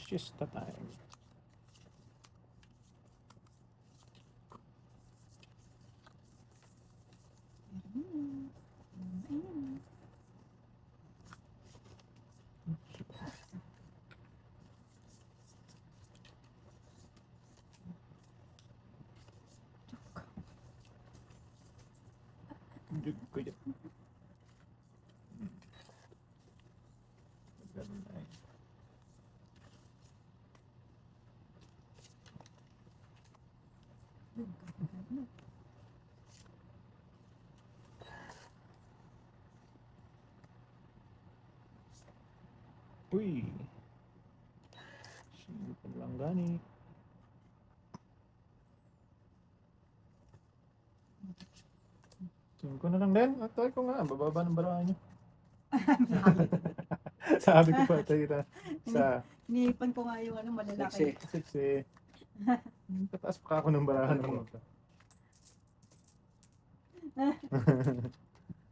Siesta time. Jug ko yan. Ganun na eh. Uy! Simple lang gani. Tingin ko na lang din. Atay ko nga. Bababa ng barahan niyo. Sabi ko pa tayo na sa Iniipan ko nga yung ano, malalaki. sexy. Tataas pa ako ng barahan ng mga.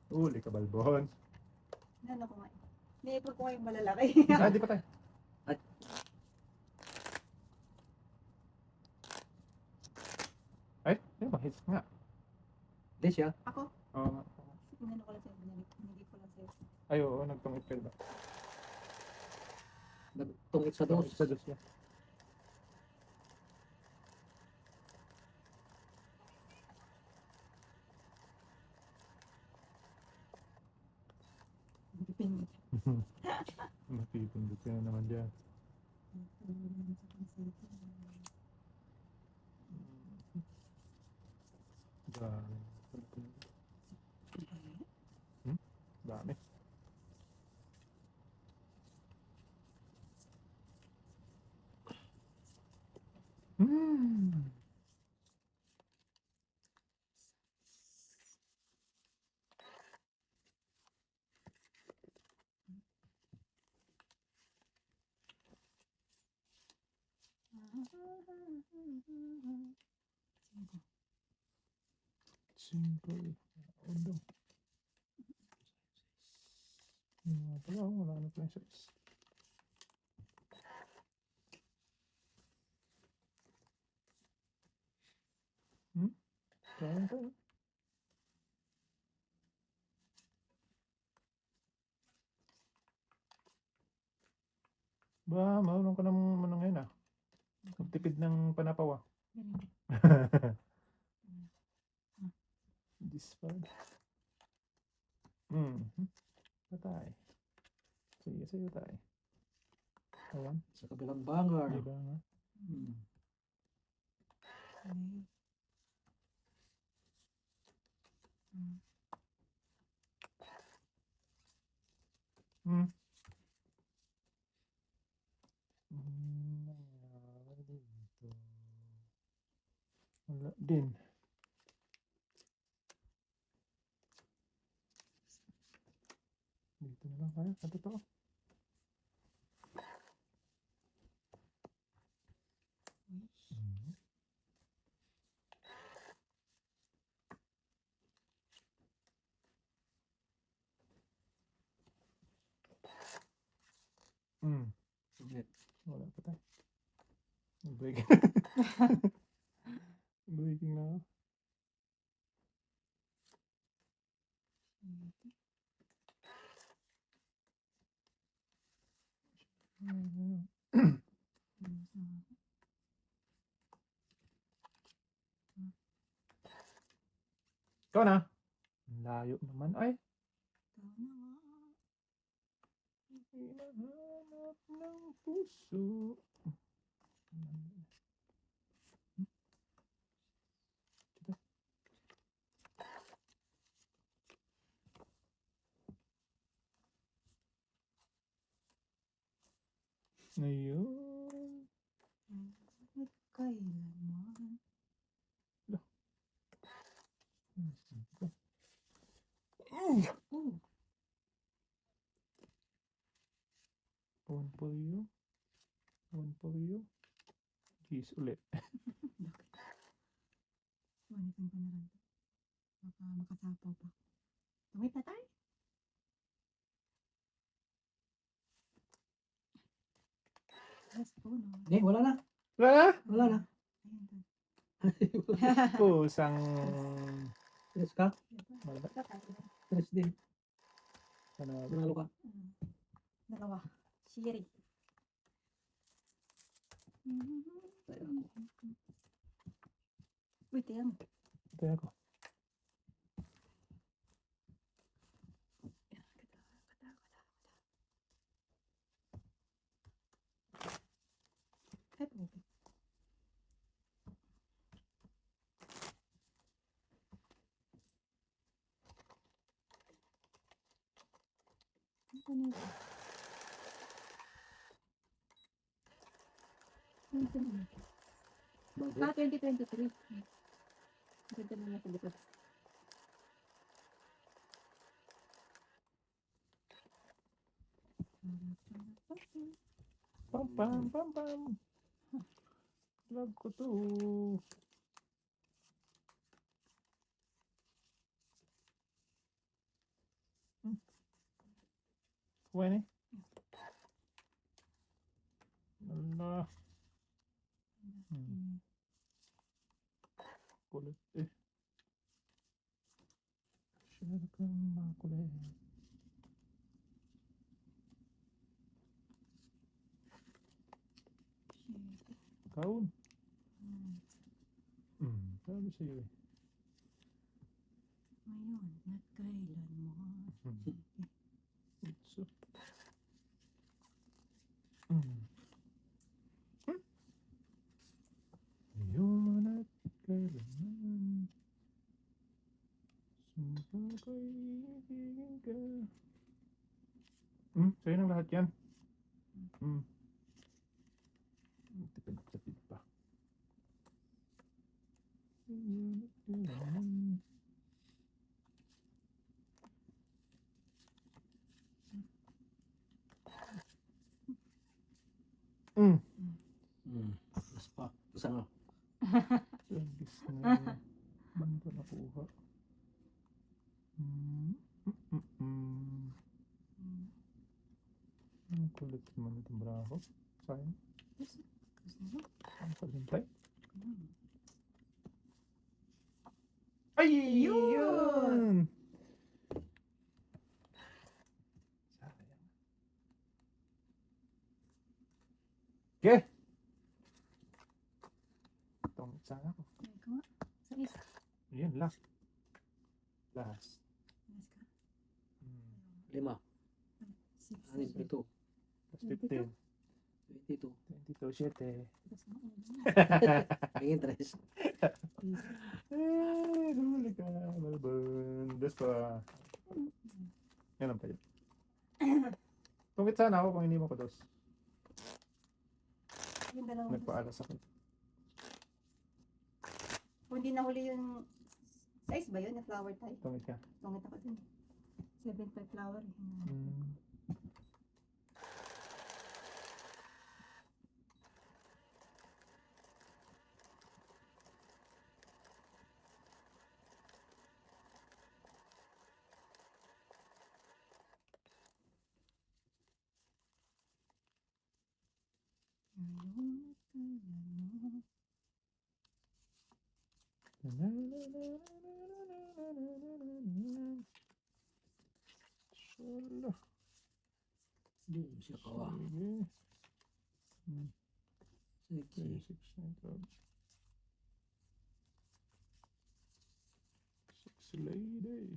Uli ka, Balbon. Ano ko nga. Iniipan ko nga yung malalaki. Di pa tayo. Ay, di ba? Hits nga. Hindi siya. Ako? Oo nga. Inano ko lang sa'yo. Hindi ko lang sa'yo. Ay, oo. Nagtungit ka ba? Nagtungit sa dos. Sa dos niya. Depende. Matipindot ka na naman dyan. Dami. Dami. Simple. Undo. Pala, wala na pa yung size. Kaya tayo. Ba, marunong ka naman ngayon ah. Magtipid ng panapaw ah. This one. Patay. Sige, sige tayo. Ayan. Sa kabilang bangar. Diba nga? Nangyari dito. Wala din. Dito na lang kaya. Sa totoo. Wala pa tayo. Breaking. Breaking na. Ikaw na. Layo naman. Ay. Hinahanap ng puso. Ngayon. Kailanman. One for you. One for you. Jeez, ulit. Manitin ko na lang. Baka makasapaw pa. Tumit na tayo. Yes po, no? Hindi, wala na. Wala na? Wala na. Ayun, doon. Pusang... Tres ka? Wala. Tres din. Panalo. Manalo ka. Dalawa. Shiri. Uy, tiyang. Ito ako. Ay, po. Ano yun? Ano yun? Bakit? 2023. Ganda naman sa likod. Pam pam pam pam. Love ko to. Kuha ni. Allah. Kulit eh. Masyado kang makulit. Kaun. Sabi sa'yo eh. Ngayon, at kailan mo? So. Ngayon at kailanman sumpa ko'y ibigin ka. Sa'yo ng lahat yan. Tipid pa. Ngayon at kailanman. Mas pa. Isang Service na ban pa nakuha. Ang kulit naman itong braho. Sayang. Ang paghintay. Ay! Yun! Sayang. Okay. Itong sana ko. Ay, ko nga. Sa is. Yun, last. Last. Yes ka. 5. Six. 6, 2, Plus 15. 22. 22, 7. Tapos na ulo. Tingin 3. Huli ka, Malbon. Dos pa. Yan lang tayo. Tungkit sana ako kung hindi mo ko dos. Yung dalawang. Nagpaalas ako. Kung hindi nahuli yung size ba yun? Yung flower type? Tungkit ka. Tungit ako dun. 7.5 flower. Solo. Boom, siya kawa. Sige. 6. 6, 9, 12. 6 lady.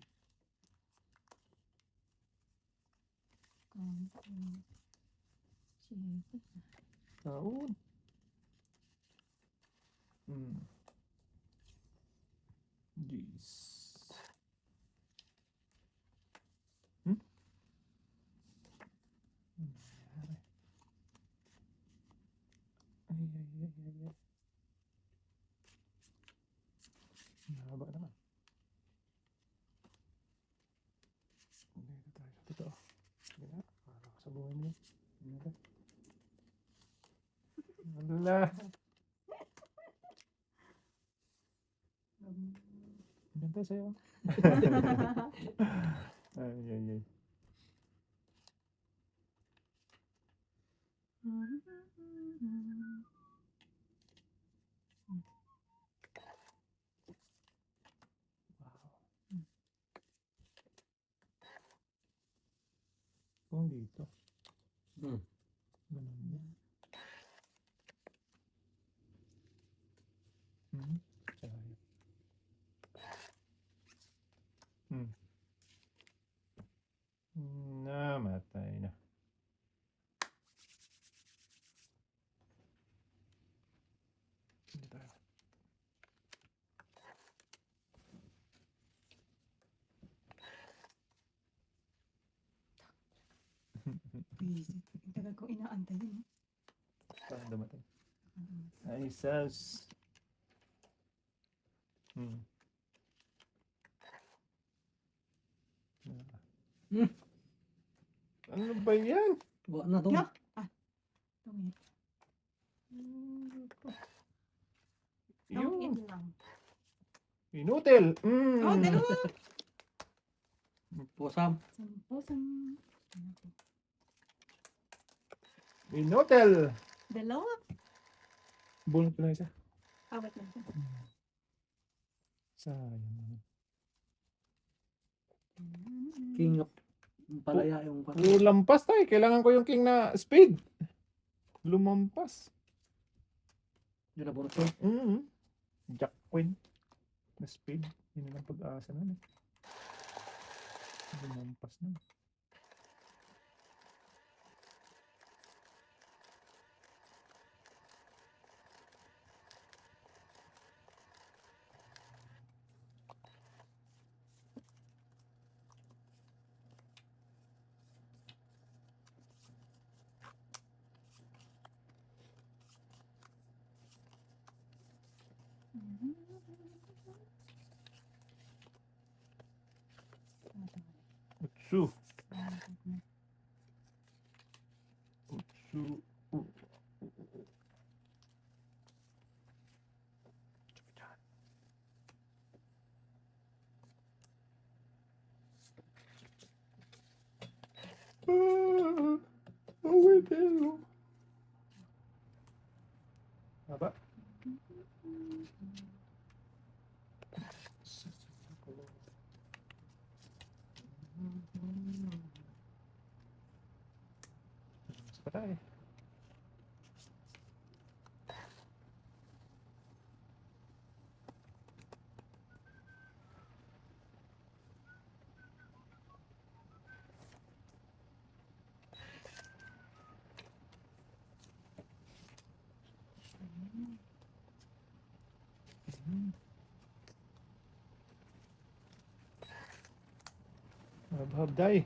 Taon. Jeez. Ay. Mahaba naman. Dito tayo sa totoo. Sige na, para sa buhay mo. Ganda sa'yo. Ay, ay, ay. Kung dito. Hmm. Ganun din. Hmm. Sayang. Hmm. Namatay na. Hindi tayo. Visit. Ang tagal kong inaantay yun. Parang dumating. Ay, sas. Hmm. Hmm. Ano ba yan? Buwa na to. No. Tungit. Yung Tungit lang. inutil. Oh, dalawa. Pusam. Samposang. Inutil. Dalawa. Bunot ko lang isa. Awat lang siya. Sayang. King of palaya yung Puro lampas tayo. Kailangan ko yung king na speed. Lumampas. Yun na bunot ko. Jack Queen. Na speed. Yun ang pag-asa nun. Lumampas na. Utsu. Utsu. Wait there. Apa? Patay. Habday.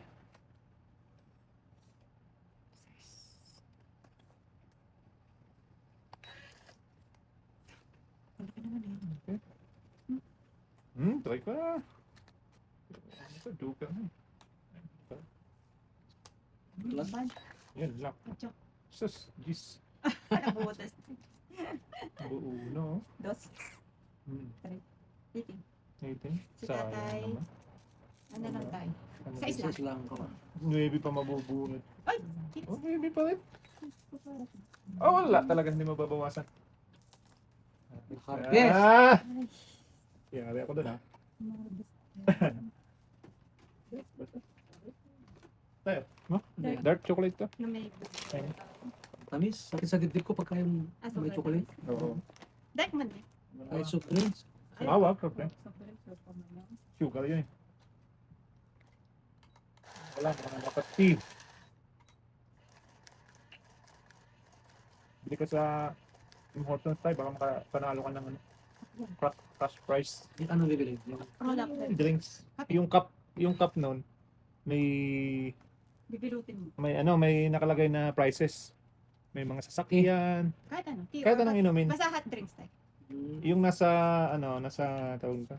Wala ka naman eh. Okay. Try ko na. Ito, joker na. Plus. Yan lang. Atyo. Sus, gis. Nabutas. Buo, no? Dos. Titing. 18. Si tatay. Sayang naman. Ano lang tayo? Ano Sa ba? isla. Isa lang ko. 9 pa mabubunot. Ay! Hits. Oh, 9 pa rin. Oh, wala talaga. Hindi mababawasan. Harvest. Ah! Ay. Yari ako doon, ha? Tayo. No? Dark. Dark chocolate to. Na may Ayun. Tamis. Sakit sa dibdib ko pagka yung may chocolate. Oo. Dark man eh. Kahit soft drinks. Mawag, okay. Sugar yun eh. Wala, mga nakati. Bili ka sa Tim Hortons tayo, baka makapanalo ka ng ano, cash prize. Ano bibili? Yung Roll up. Drinks. Yung cup noon, may Bibilutin mo. may nakalagay na prices. May mga sasakyan, Kahit ano. tea kahit or anong hot- inumin. Basta hot drinks tayo. Yung nasa tawag ka.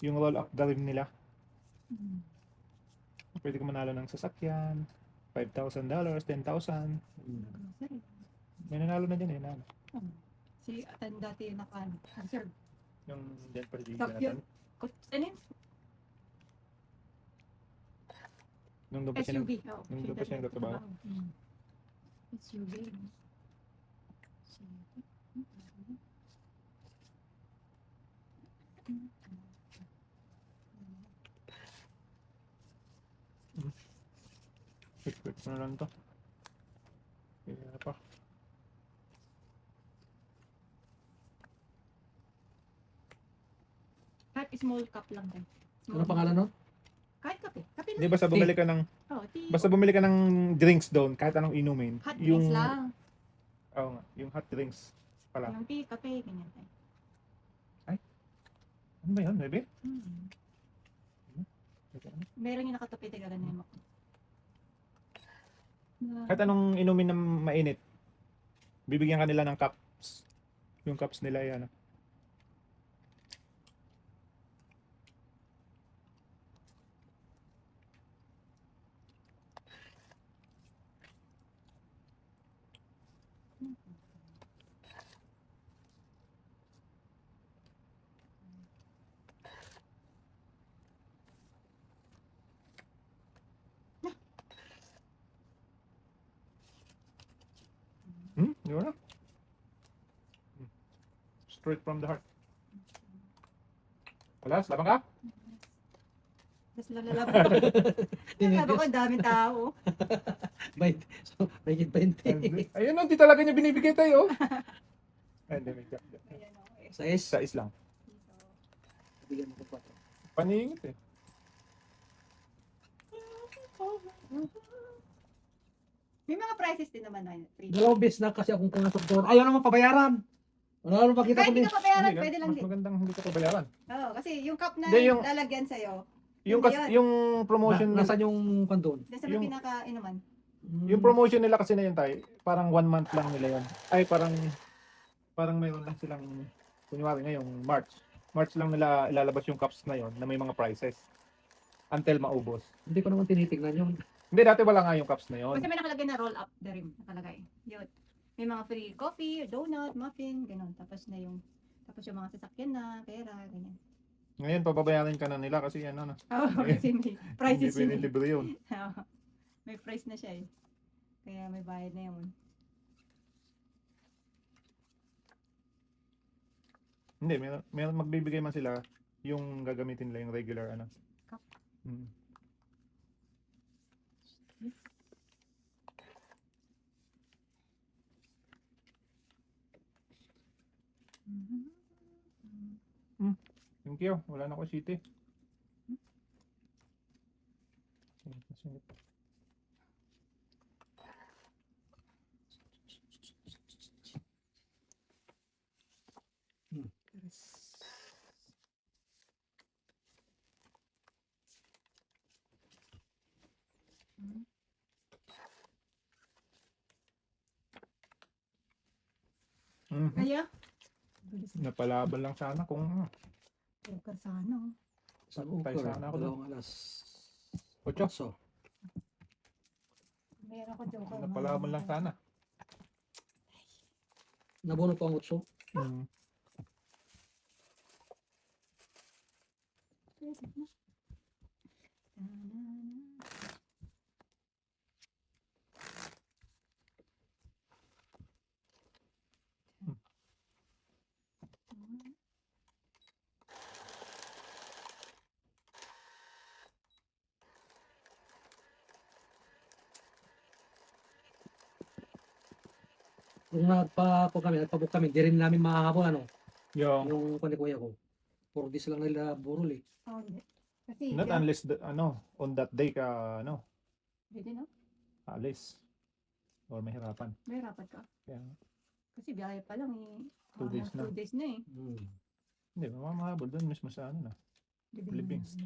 Yung roll up the rim nila. Pwede ka manalo ng sasakyan, $5,000, $10,000. Grocery. May nanalo na din eh. Si Atan dati naka-reserve. Yung dyan pa si Top Jonathan. Ano yun? Nung doon pa siya SUV. Oo. nung doon pa siya nagtatrabaho. SUV. Quick na lang to. Kaya pa. Kahit small cup lang din. Ano pangalan nun? Kahit kape. Kape Di lang. basta bumili ka ng Oh, tea. basta bumili ka ng drinks doon kahit anong inumin. Hot drinks lang. Oo nga, yung hot drinks pala. Yung tea, kape, ganyan tayo. Ano ba yun, baby? Meron yung nakatapi, taga ganyan mo. Kahit anong inumin na mainit, bibigyan ka nila ng cups. Yung cups nila yan. Di ba na? Straight from the heart. Alas, labang ka? Tapos lalalaban ko. Lalalaban ko, ang daming tao. So, may 20. Ayun, hindi talaga niya binibigay tayo. Ay, hindi, may jack. Ayan o. Sa S. Sa is lang. Bigyan mo ko pa. Paningit eh. May mga prices din naman na free. Dalawang beses na kasi akong pumasok doon. Ayaw naman pabayaran. Wala naman pakita ko Kahit hindi din. ka pabayaran, Hindi, pwede lang mas din. magandang hindi ka pabayaran. Oo, kasi yung cup na Hindi, yung- lalagyan sa'yo, Yung, Hindi yun. yung promotion, Nasaan yung kandon? dyan sa may Yung- pinaka-inuman. yung promotion nila kasi na yun tayo, parang 1 month lang nila yun. Ay, parang mayroon lang silang, kunyari ngayong March lang nila ilalabas yung cups na yun na may mga prices. Until maubos. Hindi ko naman tinitignan yun. Hindi, dati wala nga yung cups na yun. Kasi may nakalagay na roll up the rim, nakalagay. Yun. May mga free coffee, donut, muffin, gano'n. Tapos yung mga sasakyan na, pera, ganyan. Ngayon, pababayaran ka na nila kasi ano na. Oo, kasi may prices Hindi yun. pwede libre yun. Oo. May price na siya eh. Kaya may bayad na yun. Hindi, meron magbibigay man sila yung gagamitin nila yung regular ano. Cup. Mm. Thank you. Wala na ako city. Mhm. Kaya, bilis na. Napalaban lang sana kung Poker sana. Oh. Sa Tayo Uber. sana ako doon. Dalawang alas. 8. So, Meron ko joker. Napalaban lang sana. nabuno po ang utso. Mm. Yes, na. Kung nagpa-book kami, di rin namin makahabol ano. Yung Yung kundi kuya ko. 4 days lang nila burol eh. Oh, hindi. Kasi, not unless on that day ka Hindi, no? alis or mahirapan. May rapat ka. Kaya Kasi biyahe pa lang eh. 2 days na. 2 days na eh. Hindi, mamahabol doon mismo sa ano na. Philippines.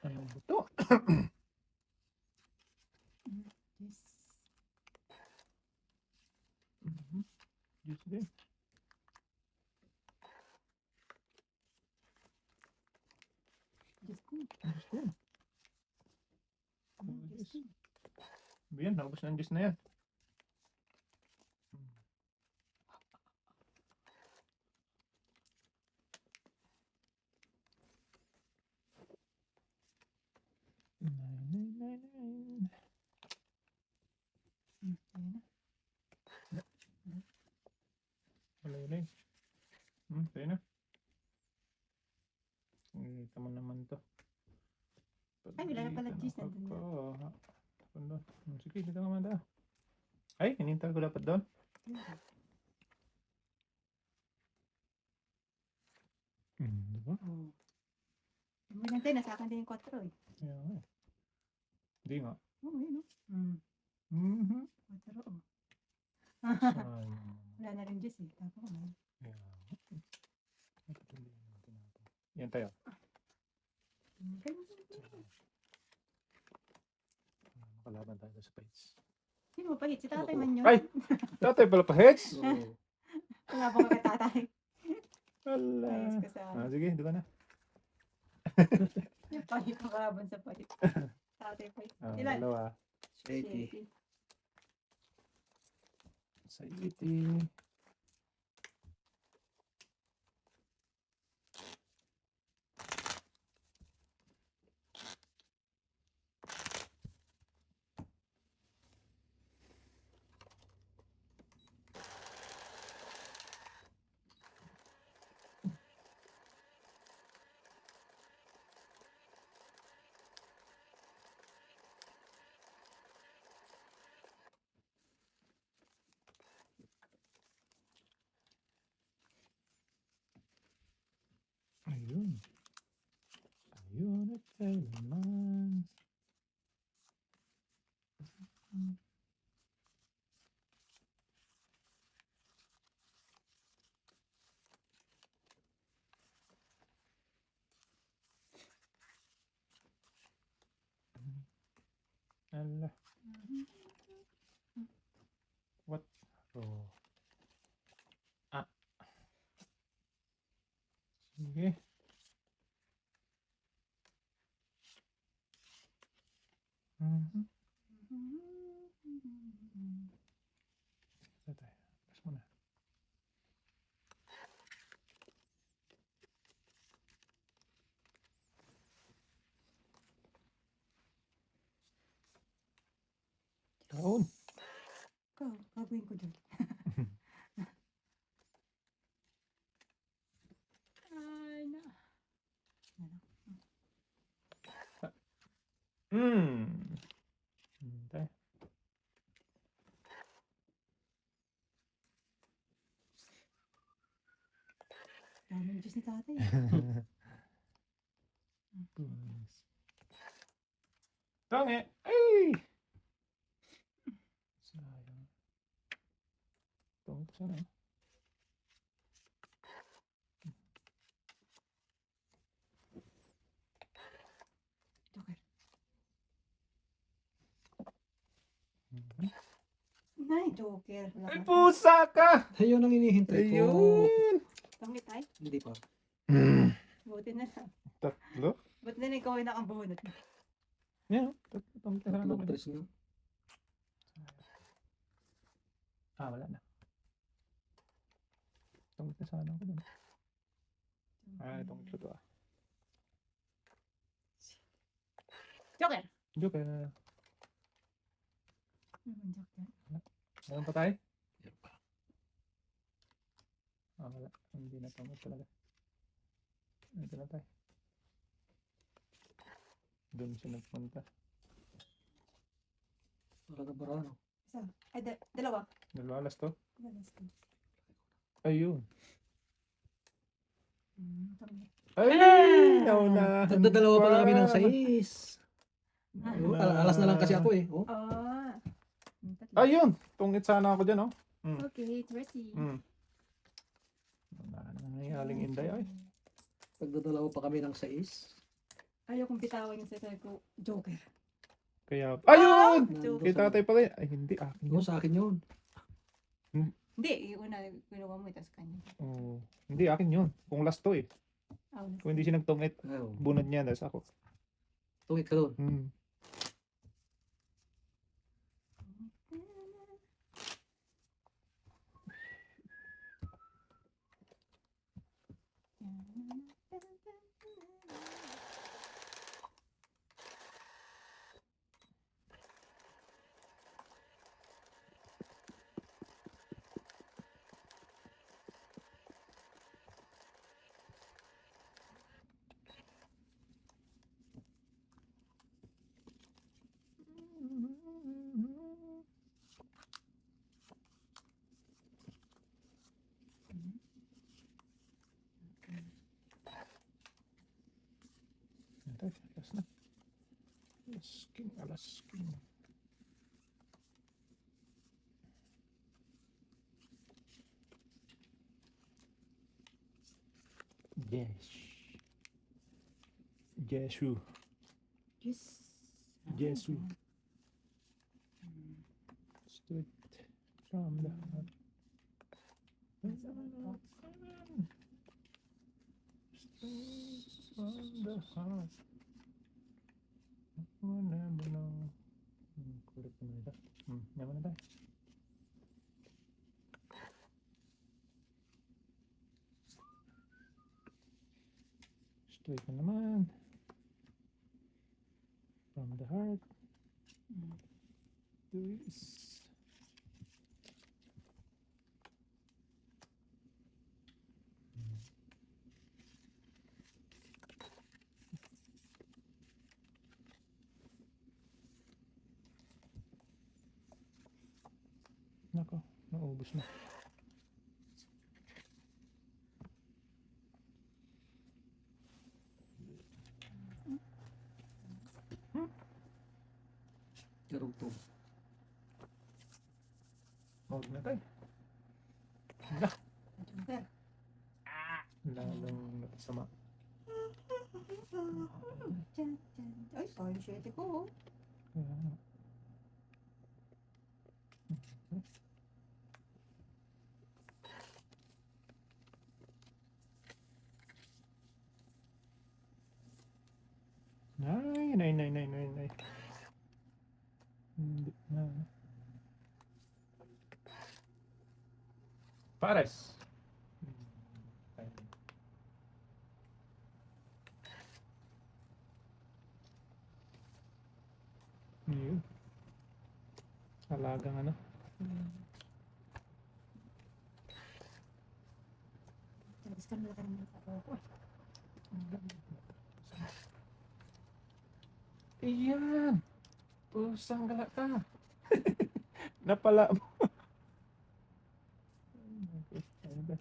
Ano ba ito? Yes. Diyos din. Diyos ko. Diyos ko. Diyos ko. Yan, naubos na ang Diyos na yan. Wala yun eh. Tayo na. Kita mo naman to. Ay, wala na pala Pagalitan cheese, ako. nandun na. Doon. Sige, dito ka Amanda. Ay, hinintay ko dapat doon. Diba? Oh. Yung minantay, nasa akin din yung 4 eh. Kaya nga eh. Hindi nga. Oh, yun oh. Mhm. 4 oh. Sayang. Wala na rin juice eh. Tapos oh. Kaya nga. Dapat hindi natin natin. Yan tayo. Makalaban tayo sa fights. Sino mo pahit? Si tatay man yun. Ay! Tatay pala pa heads? Oo. Wala pang kay tatay. Wala. Ayos ka sa Sige, doon ka na. yung pahit ang kalaban sa pahit. Tatay pahit. Ilan? Dalawa. 80. Sa 80. Ayun. Ayun at kailanman. Ala. What? Oh. Sige. Ito tayo. Pas mo na. Taon. Ikaw, gagawin ko dyan. Ay, na. Hintay. Daming juice ni tatay. Tonge! Ay! Sayang. Tonge sana. Joker. Mhm. Nay, Joker. Wala Ay, na. pusa ka! Ayun ang hinihintay ko. Ayun! Tangit ay. Hindi pa. Buti na lang. Tatlo? Ba't na ikaw ay nakabunot? Yan. Tatlo ka sana. Tatlong tres na. Wala na. Tonge ka sana ako dun. Itong ito to Joker. Joker. Naman Joker. Meron pa tayo? Yan pa. Wala. Hindi na tonge talaga. Ito na tayo. Doon siya nagpunta. Wala na barano. Isa. Ay, dalawa. Nalalas to? Balas ko. Ayun. Tangit. Ay! Naunahan Nagdadalawa pa kami ng pa. 6. Alas na lang kasi ako eh. Oh. Ah. Tatlo. Ayun! Tungit sana ako dyan, oh. Okay, Tracy. Wala na nga aling inday, ay. Nagdadalawa pa kami ng 6. Ayaw kong bitawan yung sasabi ko, Joker. Kaya, ayun! Joker. Kay tatay pala yun. Ay, hindi, akin Oo, yun. sa akin yun. Hindi, yung una, kinuha mo, tapos kanya. Oh, hindi, akin yun. Kung last to eh. Kung hindi siya nagtungit, Ayaw. bunod niya, tas ako. Tungit ka doon. tayo. Alas na. Alas king, alas king. Yes. Jesu. Yes. Jesu. Straight from the heart. Straight from the heart. Wala mo lang. Kulit naman ito. Naman na tayo. Straight na naman. From the heart. This. Nako, naubos na. Karugtong. Huwag na tayo. Jumper. Lalong nakasama. Ay, sorry, shit ko. Kaya nga. Nay. Hindi na. Pares. Yun. Alagang ano. Tapos ka nila kanina ako. Iyan. Pusang gala ka. Napala mo. Ano ba?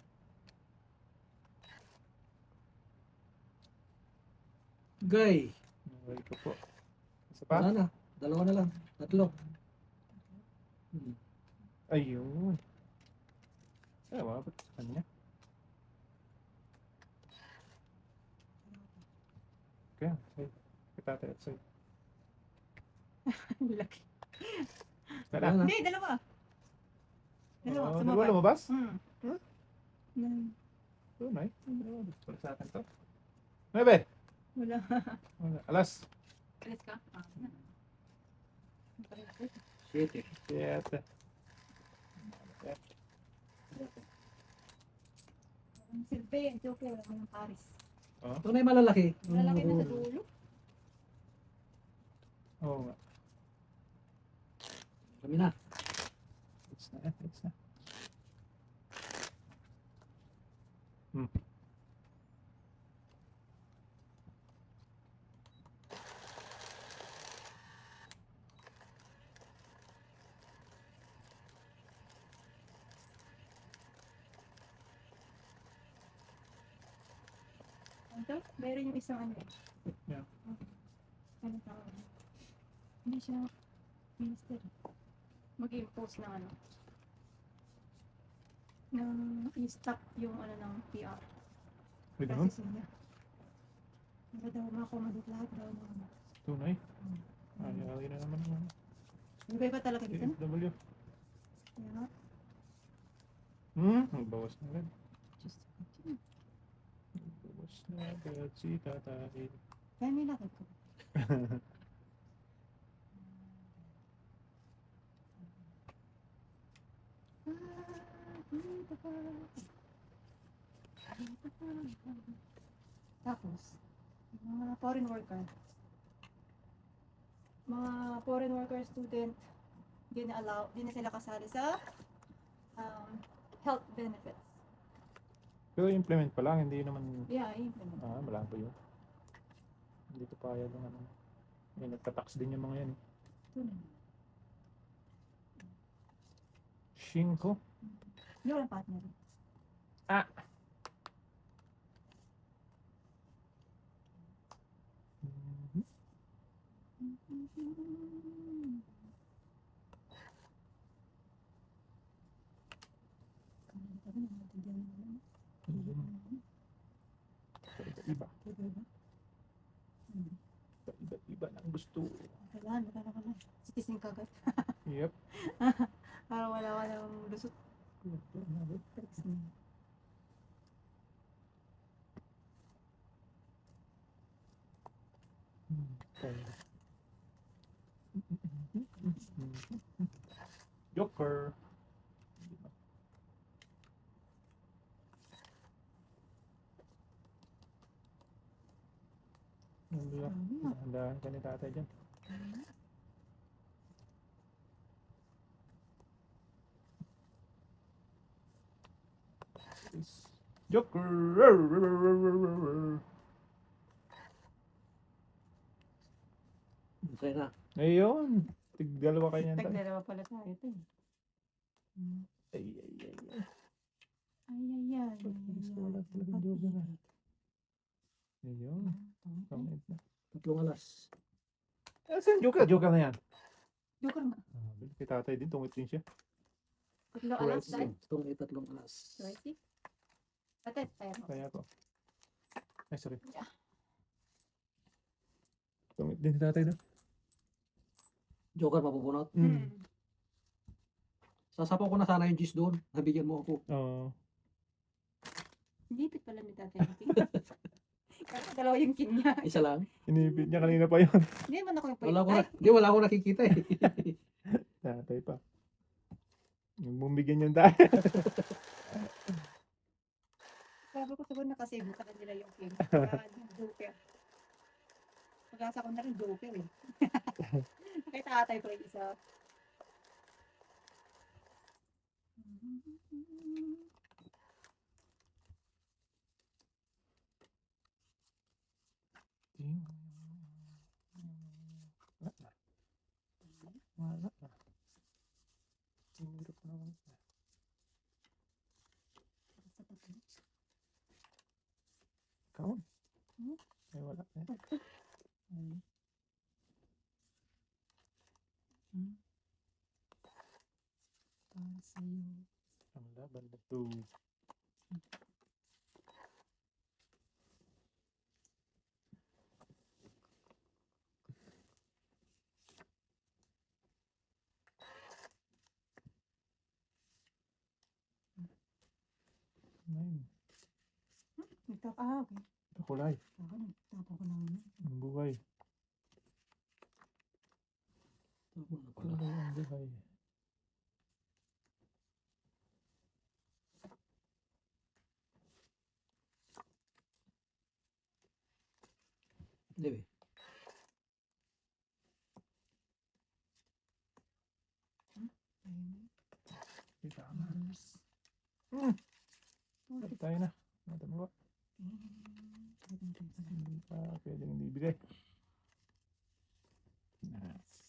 Gay. Nawal ko po. Isa pa? Wala na. Dalawa na lang. Tatlo. Ayun. Ay, wabot sa kanya. Kaya, say. Kita tayo at say. Laki. Tara. Wala na. Hindi, dalawa. Dalawa, Oh, sumabay. dalawa lumabas? Hmm. Huh? Hmm. Tunay. Wala sa akin to. 9. Wala. Wala. Alas. Alis ka? Siete. 7. Silve, joke, wala mo ng Paris. Ito na yung malalaki. Lalaki na sa dulo. Oo nga. Kami na. It's na. It's na. Ito, meron yung isang ano. Yeah. Ano tawag? Hindi siya minister. Mag-impose ng ano. Nang i-stop yung ano ng PR. Pwede nun? Processing niya. Hindi daw makomodate lahat daw ng ano. Tunay. Ay, na naman naman. Iba-iba talaga dito, no? TFW. Kaya, Magbawas na agad. just Magbawas na agad si tatay. kaya may lakad ko. Tapos, mga foreign worker. Mga foreign worker student, di na sila kasali sa health benefits. Pero implement pa lang, hindi naman, Yeah, i-implement. malabo yun. Hindi ko payag ng ano. May nagtatax din yung mga yan. Tunay. 5. Hindi walang partner. Iba. Iba lang gusto. Kailangan, magkano ka na. Citizen ka agad. Yep. Parang wala ka ng lusot. Joker. Dahan-dahan ka ni tatay dyan. Joker! Masaya na. Ayun. Tig-dalawa kayo niyan tayo. Tagdalawa pala tayo ito eh. Ay, ay, ay, ay. Ay. Wala talagang joker na. Ayun. Kamit na. 3 alas. Saan joker? Joker na yan. Joker nga. Kay tatay din, tungit din siya. Tatlo alas dahil. Itong ay 3 alas. Righty. Ate, tayo mo. Kaya ko. Ay, sorry. Yeah. Tungit din si tatay doon. Joker mapupunot. Sasapaw ko na sana yung cheese doon. Nabigyan mo ako. Oo. Nipit pala ni tatay yung king. Kasi dalawa yung king niya. Isa lang. Inipit niya kanina pa yun. Hindi naman ako yung Wala ko pwede. na. Hindi, wala ko nakikita eh. Tatay pa. Bumigyan yung tayo. Sabi ko siguro nakasave sa kanila yung king. Kaya joker. Pag-asa ko na rin joker eh. Nakita tatay ko yung isa. Wala na. Hirap naman. Ikaw? Ay, wala. Para sa'yo. Ang laban na to. Ayun. Okay. Ito kulay. Ako nagtapon ko na muna. Ang buhay. Tapos na pala. Kulay ang buhay. Hindi eh. Kita na. Pati tayo na. Natin mo ba? Hindi pa pwedeng hindi bigay. Tapos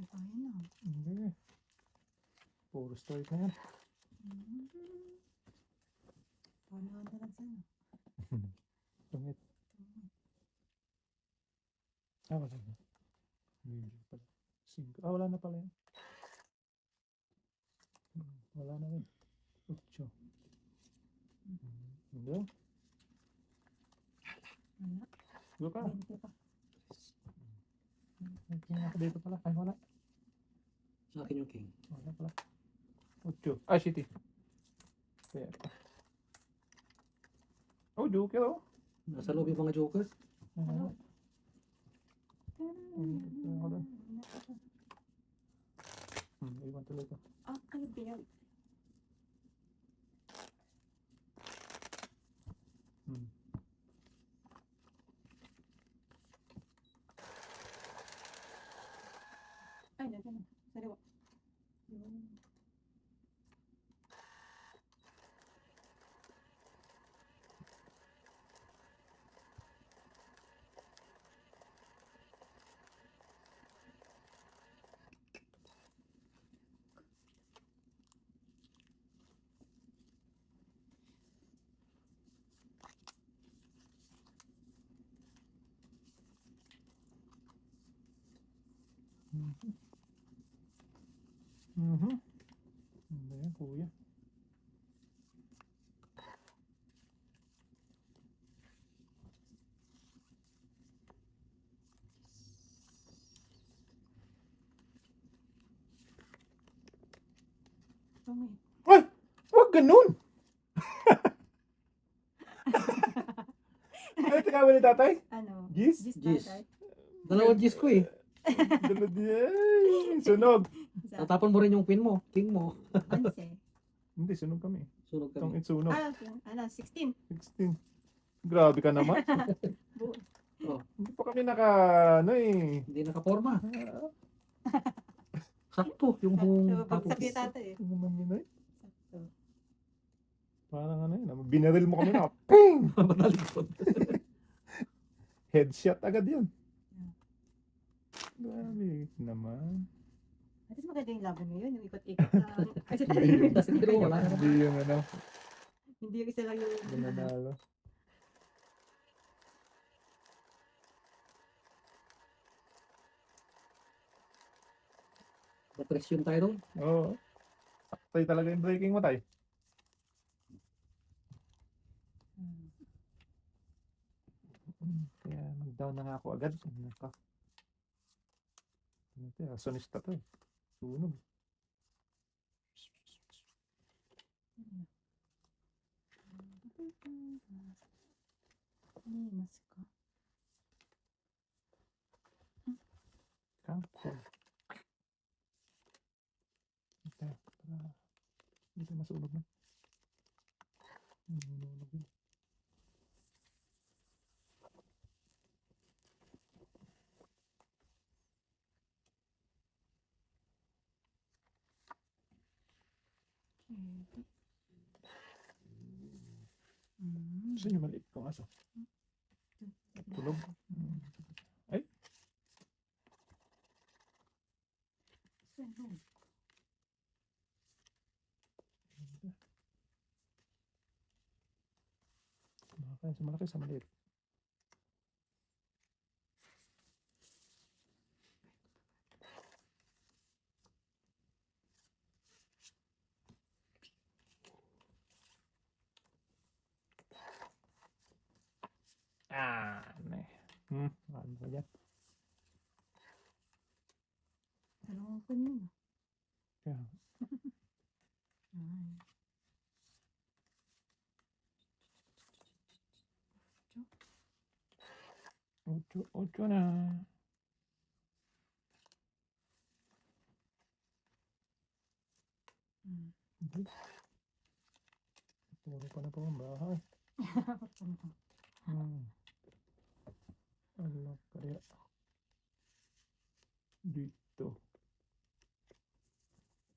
tayo na. Hindi. Puro straight na yan. Paano ka na lang sana? Tungit. Wala na. Hindi pala. Wala na pala yan. Wala na rin. Ocho. Hindi. Wala. Go ka. 20 pa. Tingnan ako dito pala. Ay, wala. Sa akin yung king. Wala pala. Ocho. Ah, shitty. Kaya pa. Oh, joker oh. Nasa loob yung mga joker. Ako doon. Iwan tuloy ko. Ah, ano pinag? Ay, nandiyan na. Sariwa. Mhm. Ano yan, kuya? Tama Ay! Huwag ganun! Ano tinawag ni tatay? Ano? Gis? Gis. tatay. Dalawang G's ko eh. Dala di ay, sunog. Isa. Tatapon mo rin yung pin mo. King mo. Onse. Hindi, sunog kami. Sunog Itong kami. itsunog. Ano, 16. 16. Grabe ka naman. Bu- Hindi pa kami naka, ano eh. Hindi nakaporma. Ah, Sakto. Yung buong Bagsak tapos. ni tatay eh. ano naman yun eh. Sakto. Parang ano yun, binaril mo kami na. Ping! Matalikod. Headshot agad yun. Grabe naman. At least maganda yung laban ngayon, yung ikot-ikot na. Kasi tayo Hindi. yung Kasi three, wala na. Hindi yung ano, Hindi yung isa lang yung nanalo. Depression tayo doon. Oo. Tayo talaga yung breaking mo tayo. Kaya nag-down na nga ako agad. Naka. Ano ito, sonista to eh. Sunog. mas ka. Cancel. Ito, para dito masunog na. Sunog yun. Saan yung maliit kong aso? Tulog. Ay, kumakain sa malaki sa maliit. Ano eh. Ano ba yan? Dalawang ko yun. Kaya, Ay. ocho na. Okay. Puro pa na po ang bahay. Ano kaya? Dito.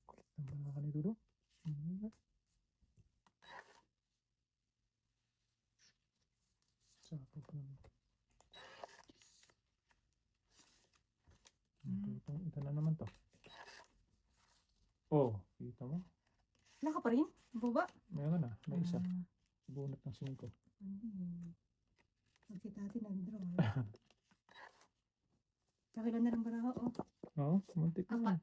Kulit ang baka ni Dudo. Sakop lang. Ito na naman to. Oh, kita mo? Wala ka pa rin? Baba? Meron na. May isa. Bunot ng 5. Hindi. Pag si tati nag-draw. Kakilan na lang baraha, oh. Oo, muntik na. Apat.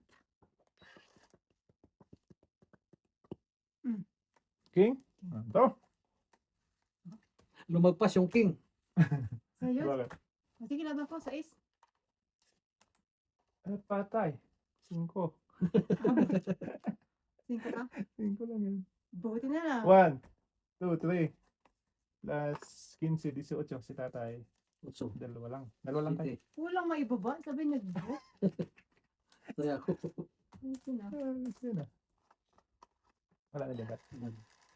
King? Ito. Lumagpas yung king. So yun. Bakit? Sige, laban ko sa is. Patay. 5. 5 ka? 5 lang yan. Buti na lang. 1, 2, 3. Plus 15, 18. Si tatay. Utso. Dalawa lang. Dalawa lang tayo. Walang maibaba. Sabi nag-draw. Kaya ako. Ay, sina. Sige na. Wala na dagat.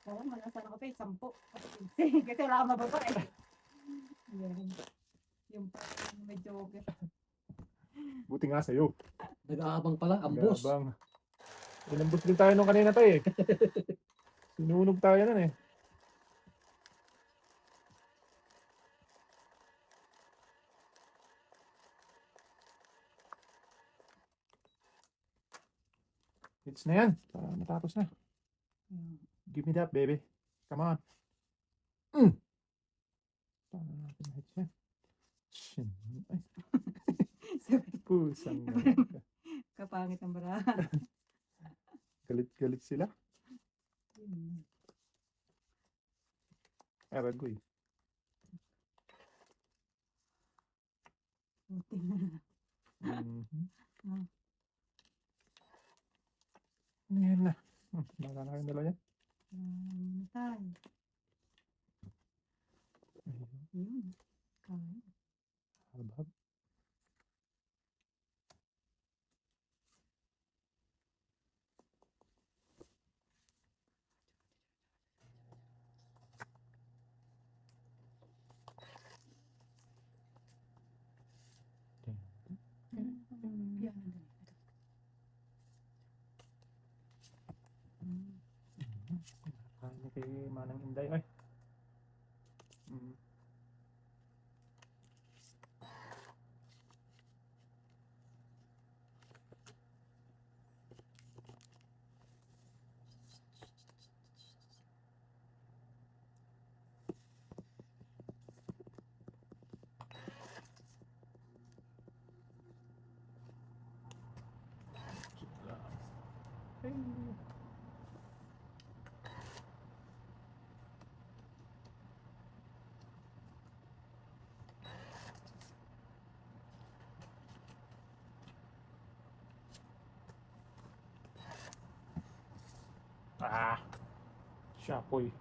Oo, malasan ako pa eh. 10. Kasi wala ka mababa eh. Yan. Yung parang medyo okay. Buti nga sa'yo. Nag-aabang pala. Ambos. Gabang. Inambos din tayo nung kanina tayo eh. Sinunog tayo nun eh. Hits na yan. Para matapos na. Give me that, baby. Come on. Paano natin ma-hits yan? Shin. Ay, Sabi, pusang. Kapangit ng barahan. Galit-galit sila. Hmm. Aragoy. Buti na. Mhm. Ah. Ayan na. Baka na kayong dalawa yan. Tayo. Ayun. Yun. Kain. Habab. Yan, nandun. Hmm. Kain na kay Manang Inday. Ay. Mm. Ay. Ah. Shapoy.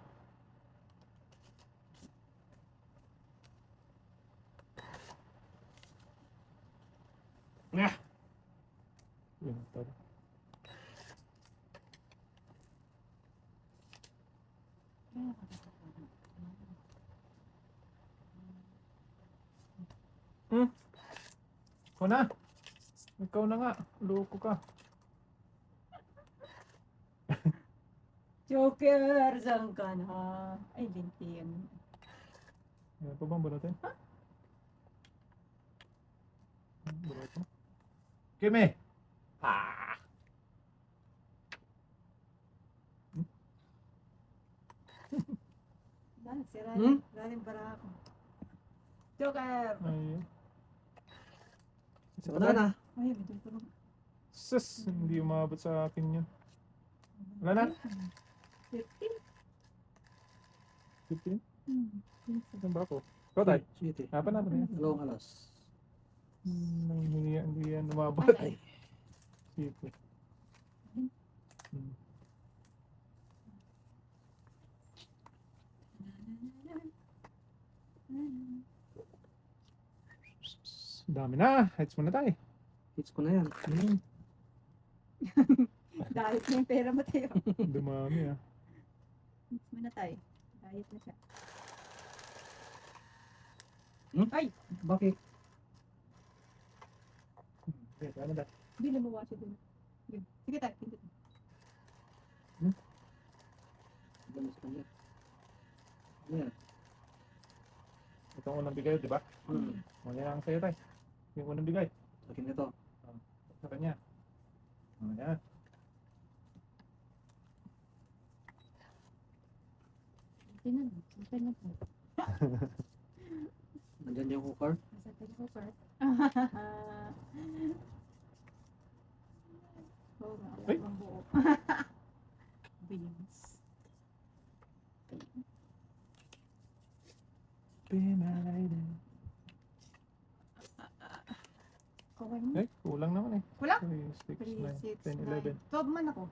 Ah. Yun to. Ikaw na. Ikaw na nga. Loko ka. Joker, saan ka na? Ay, lintin. Yan pa bang bunutin? Bunutin. Kimi! Ah! Dahil sira Hmm? galing para ako. Joker! Ay. Wala na. Ay, may tulog. Sus! Hindi umabot sa akin yun. Wala na? 15. 15? Hmm. Saan ba ako? Ikaw tayo. City. Hapa na ba na yan? Dalawang alas. Hindi yan umabot. Ay. Sige. Hmm. Dami na. Heads muna tayo. Hits ko na yan. Dahil na yung pera mo tayo. Dumami ah. Mix mo na tayo. Diet na siya. Hmm? Ay! Bakit? Okay, tama na. Hindi na mawa siya dun. Sige, sige tayo. Pindot. Dami sa kanya. Ano yan? Itong unang bigay, di ba? Hmm. Mamaya ang sa'yo tayo. Yung unang bigay. Akin ito. Sa kanya. Ayan. Sige na. Sige na po. Nandyan yung cooker. Nasa tayo ko, Kurt. Oo nga, Ay! alam ang buo. Beans. Pinay din. Okay mo? Eh, kulang naman eh. Kulang? 3, 3, 6, 9, 10, 11. 6, 9. 12 man ako.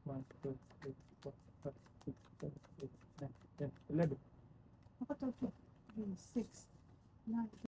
1, 2, 3, 4, 5, 6, 7, 8, 9, 10, 11. Ako 12. 3, 6, 9.